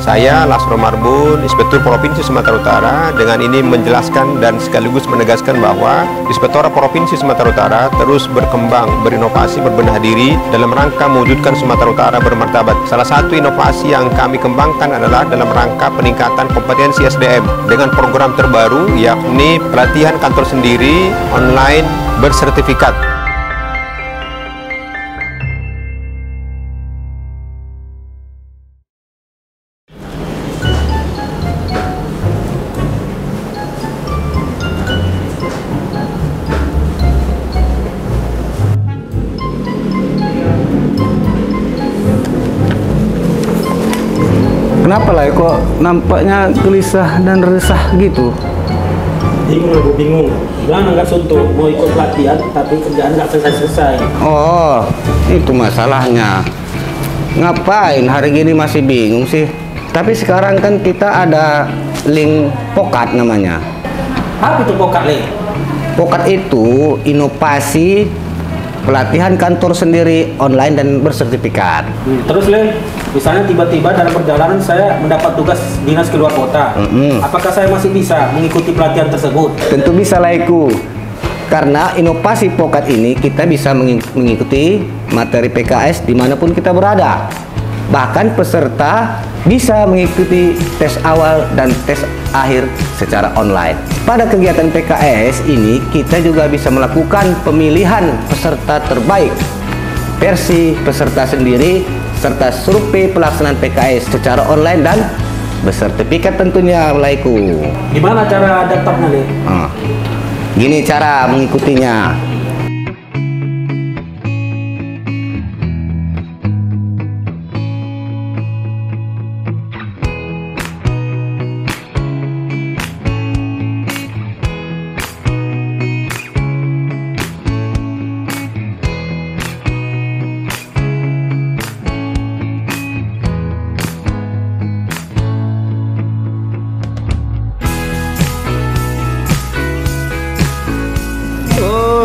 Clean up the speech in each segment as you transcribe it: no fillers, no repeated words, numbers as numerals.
Saya Lasro Marbun, Inspektur Provinsi Sumatera Utara, dengan ini menjelaskan dan sekaligus menegaskan bahwa Inspektorat Provinsi Sumatera Utara terus berkembang, berinovasi, berbenah diri dalam rangka mewujudkan Sumatera Utara bermartabat. Salah satu inovasi yang kami kembangkan adalah dalam rangka peningkatan kompetensi SDM dengan program terbaru, yakni pelatihan kantor sendiri online bersertifikat. Kenapa lah kok nampaknya gelisah dan resah gitu? Bingung, aku bingung. Gimana nggak suntuk, mau ikut pelatihan tapi kerjaan nggak selesai-selesai. Oh, itu masalahnya. Ngapain hari gini masih bingung sih? Tapi sekarang kan kita ada link Pokat namanya. Apa itu Pokat, Le? Pokat itu inovasi pelatihan kantor sendiri online dan bersertifikat. Terus, Le, misalnya tiba-tiba dalam perjalanan saya mendapat tugas dinas keluar kota. Apakah saya masih bisa mengikuti pelatihan tersebut? Tentu bisa lah, Iku. Karena inovasi Pokat ini kita bisa mengikuti materi PKS dimanapun kita berada. Bahkan peserta bisa mengikuti tes awal dan tes akhir secara online. Pada kegiatan PKS ini kita juga bisa melakukan pemilihan peserta terbaik, versi peserta sendiri, serta survei pelaksanaan PKS secara online dan bersertifikat tentunya, Laiku. Gimana cara daftarnya, Le? Gini cara mengikutinya.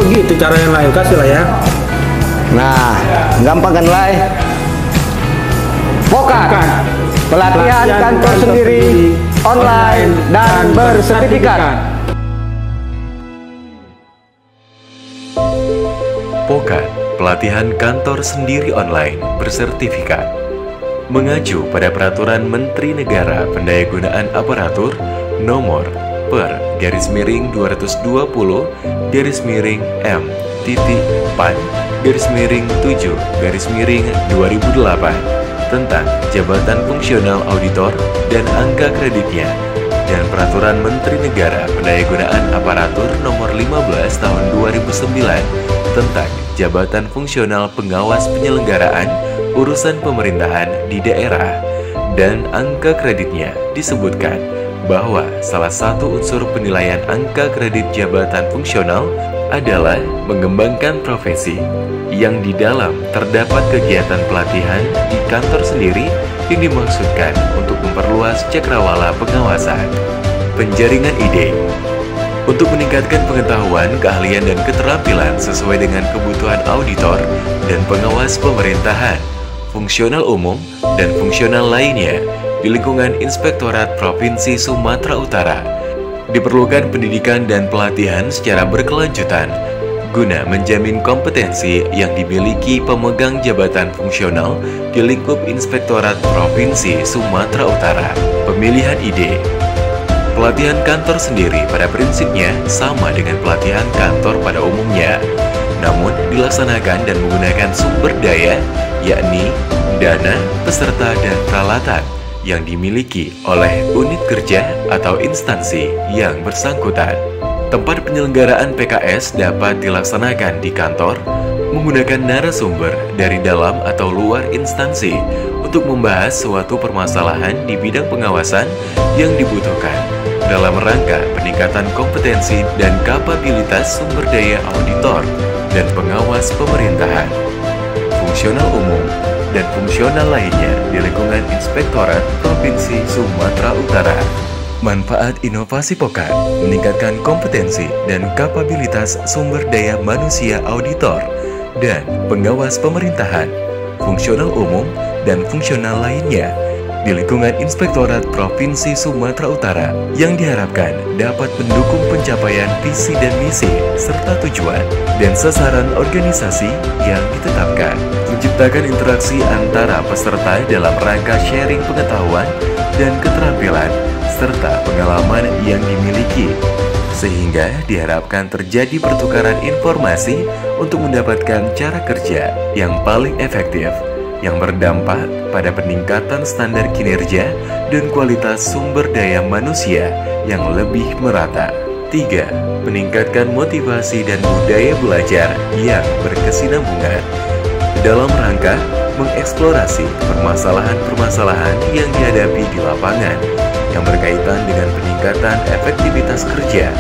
Gitu cara yang lain, kasih lah ya. Nah, gampang kan, Lai? Pokat, pelatihan kantor sendiri, online dan bersertifikat. Pokat, pelatihan kantor sendiri online bersertifikat. Mengacu pada Peraturan Menteri Negara Pendayagunaan Aparatur Nomor per garis miring 220 garis miring M titik PAN garis miring 7 garis miring 2008 tentang jabatan fungsional auditor dan angka kreditnya, dan Peraturan Menteri Negara Pendayagunaan Aparatur Nomor 15 Tahun 2009 tentang jabatan fungsional pengawas penyelenggaraan urusan pemerintahan di daerah dan angka kreditnya. Disebutkan bahwa salah satu unsur penilaian angka kredit jabatan fungsional adalah mengembangkan profesi, yang di dalam terdapat kegiatan pelatihan di kantor sendiri yang dimaksudkan untuk memperluas cakrawala pengawasan. Penjaringan ide untuk meningkatkan pengetahuan, keahlian, dan keterampilan sesuai dengan kebutuhan auditor dan pengawas pemerintahan, fungsional umum, dan fungsional lainnya di lingkungan Inspektorat Provinsi Sumatera Utara. Diperlukan pendidikan dan pelatihan secara berkelanjutan guna menjamin kompetensi yang dimiliki pemegang jabatan fungsional di lingkup Inspektorat Provinsi Sumatera Utara. Pemilihan ide. Pelatihan kantor sendiri pada prinsipnya sama dengan pelatihan kantor pada umumnya, namun dilaksanakan dan menggunakan sumber daya, yakni dana, peserta, dan peralatan yang dimiliki oleh unit kerja atau instansi yang bersangkutan. Tempat penyelenggaraan PKS dapat dilaksanakan di kantor menggunakan narasumber dari dalam atau luar instansi untuk membahas suatu permasalahan di bidang pengawasan yang dibutuhkan dalam rangka peningkatan kompetensi dan kapabilitas sumber daya auditor dan pengawas pemerintahan, fungsional umum, dan fungsional lainnya di lingkungan Inspektorat Provinsi Sumatera Utara. Manfaat inovasi Pokat meningkatkan kompetensi dan kapabilitas sumber daya manusia auditor dan pengawas pemerintahan, fungsional umum, dan fungsional lainnya di lingkungan Inspektorat Provinsi Sumatera Utara yang diharapkan dapat mendukung pencapaian visi dan misi serta tujuan dan sasaran organisasi yang ditetapkan, menciptakan interaksi antara peserta dalam rangka sharing pengetahuan dan keterampilan serta pengalaman yang dimiliki, sehingga diharapkan terjadi pertukaran informasi untuk mendapatkan cara kerja yang paling efektif yang berdampak pada peningkatan standar kinerja dan kualitas sumber daya manusia yang lebih merata. 3. Meningkatkan motivasi dan budaya belajar yang berkesinambungan dalam rangka mengeksplorasi permasalahan-permasalahan yang dihadapi di lapangan yang berkaitan dengan peningkatan efektivitas kerja,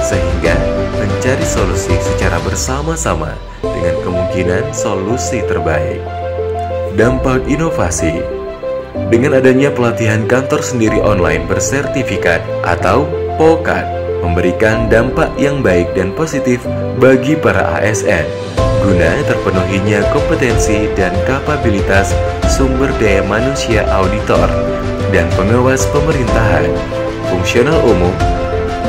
sehingga mencari solusi secara bersama-sama dengan kemungkinan solusi terbaik. Dampak inovasi. Dengan adanya pelatihan kantor sendiri online bersertifikat atau POKAT, memberikan dampak yang baik dan positif bagi para ASN guna terpenuhinya kompetensi dan kapabilitas sumber daya manusia auditor dan pengawas pemerintahan, fungsional umum,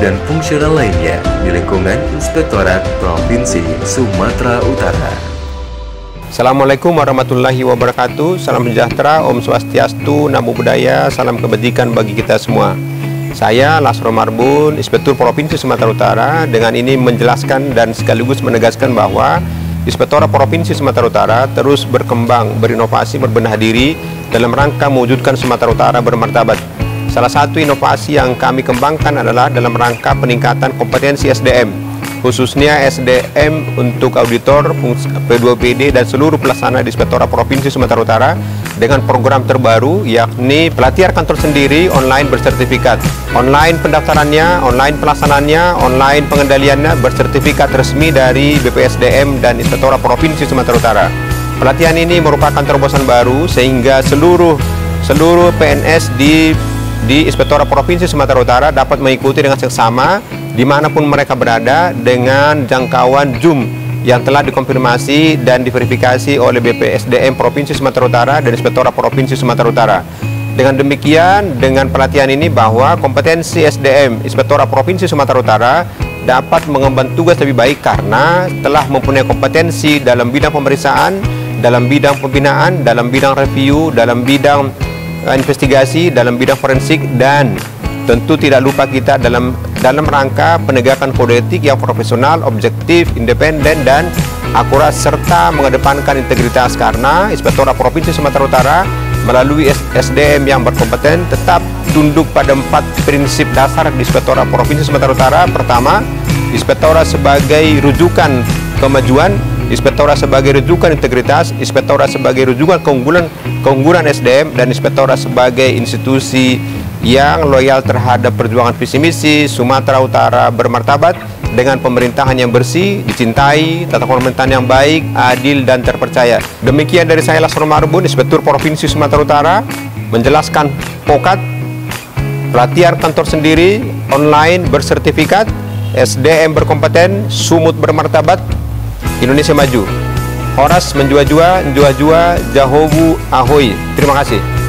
dan fungsional lainnya di lingkungan Inspektorat Provinsi Sumatera Utara. Assalamualaikum warahmatullahi wabarakatuh. Salam sejahtera, Om Swastiastu, Namo Buddhaya, salam kebajikan bagi kita semua. Saya Lasro Marbun, Inspektur Provinsi Sumatera Utara, dengan ini menjelaskan dan sekaligus menegaskan bahwa Inspektorat Provinsi Sumatera Utara terus berkembang, berinovasi, berbenah diri dalam rangka mewujudkan Sumatera Utara bermartabat. Salah satu inovasi yang kami kembangkan adalah dalam rangka peningkatan kompetensi SDM, khususnya SDM untuk auditor, P2PD, dan seluruh pelaksana di Inspektorat Provinsi Sumatera Utara dengan program terbaru, yakni pelatihan kantor sendiri online bersertifikat. Online pendaftarannya, online pelaksanaannya, online pengendaliannya bersertifikat resmi dari BPSDM dan Inspektorat Provinsi Sumatera Utara. Pelatihan ini merupakan terobosan baru sehingga seluruh PNS di Inspektorat Provinsi Sumatera Utara dapat mengikuti dengan seksama dimanapun mereka berada dengan jangkauan Zoom yang telah dikonfirmasi dan diverifikasi oleh BPSDM Provinsi Sumatera Utara dan Inspektorat Provinsi Sumatera Utara. Dengan demikian, dengan pelatihan ini bahwa kompetensi SDM Inspektorat Provinsi Sumatera Utara dapat mengemban tugas lebih baik karena telah mempunyai kompetensi dalam bidang pemeriksaan, dalam bidang pembinaan, dalam bidang review, dalam bidang investigasi, dalam bidang forensik, dan tentu tidak lupa kita dalam rangka penegakan kode etik yang profesional, objektif, independen, dan akurat serta mengedepankan integritas, karena Inspektorat Provinsi Sumatera Utara melalui SDM yang berkompeten tetap tunduk pada 4 prinsip dasar di Inspektorat Provinsi Sumatera Utara. Pertama, Inspektorat sebagai rujukan kemajuan, Inspektorat sebagai rujukan integritas, Inspektorat sebagai rujukan keunggulan SDM, dan Inspektorat sebagai institusi yang loyal terhadap perjuangan visi misi Sumatera Utara bermartabat dengan pemerintahan yang bersih, dicintai, tata pemerintahan yang baik, adil, dan terpercaya. Demikian dari saya, Lasro Marbun, Inspektur Provinsi Sumatera Utara, menjelaskan POKAT, pelatihan kantor sendiri, online bersertifikat, SDM berkompeten, sumut bermartabat, Indonesia maju. Horas menjua-jua, njua-jua, jahobu, ahoy. Terima kasih.